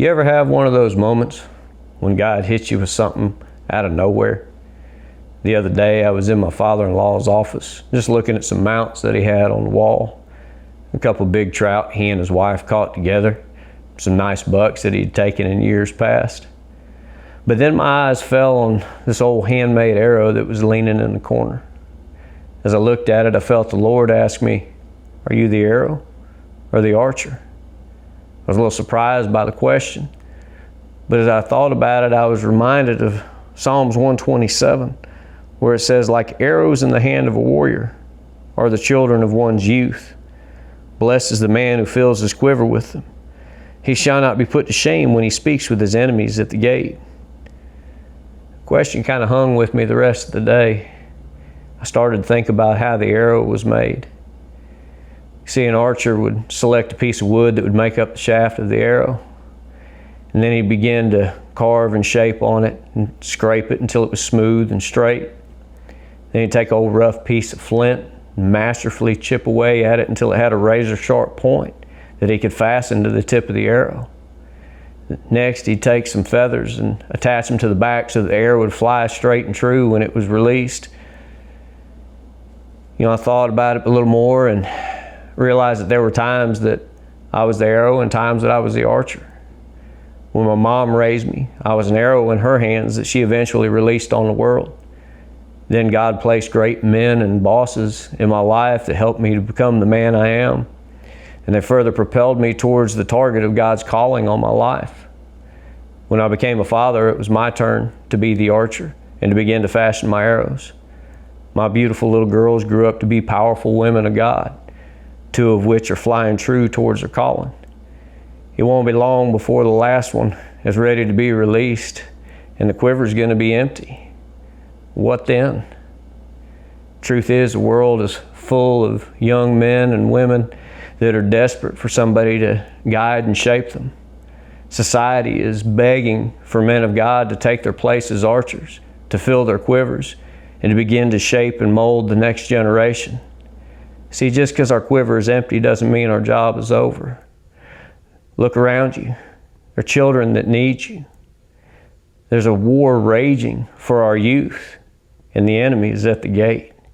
You ever have one of those moments when God hits you with something out of nowhere? The other day I was in my father-in-law's office just looking at some mounts that he had on the wall. A couple big trout he and his wife caught together. Some nice bucks that he'd taken in years past. But then my eyes fell on this old handmade arrow that was leaning in the corner. As I looked at it, I felt the Lord ask me, "Are you the arrow or the archer?" I was a little surprised by the question, but as I thought about it, I was reminded of Psalms 127, where it says, "Like arrows in the hand of a warrior are the children of one's youth. Blessed is the man who fills his quiver with them. He shall not be put to shame when he speaks with his enemies at the gate." The question kind of hung with me the rest of the day. I started to think about how the arrow was made. See, an archer would select a piece of wood that would make up the shaft of the arrow, and then he'd begin to carve and shape on it and scrape it until it was smooth and straight. Then he'd take an old rough piece of flint and masterfully chip away at it until it had a razor sharp point that he could fasten to the tip of the arrow. Next, he'd take some feathers and attach them to the back so the arrow would fly straight and true when it was released. I thought about it a little more and realized that there were times that I was the arrow and times that I was the archer. When my mom raised me, I was an arrow in her hands that she eventually released on the world. Then God placed great men and bosses in my life that helped me to become the man I am, and they further propelled me towards the target of God's calling on my life. When I became a father, it was my turn to be the archer and to begin to fashion my arrows. My beautiful little girls grew up to be powerful women of God, two of which are flying true towards their calling. It won't be long before the last one is ready to be released and the quiver is going to be empty. What then? Truth is, the world is full of young men and women that are desperate for somebody to guide and shape them. Society is begging for men of God to take their place as archers, to fill their quivers, and to begin to shape and mold the next generation. See, just because our quiver is empty doesn't mean our job is over. Look around you. There are children that need you. There's a war raging for our youth, and the enemy is at the gate.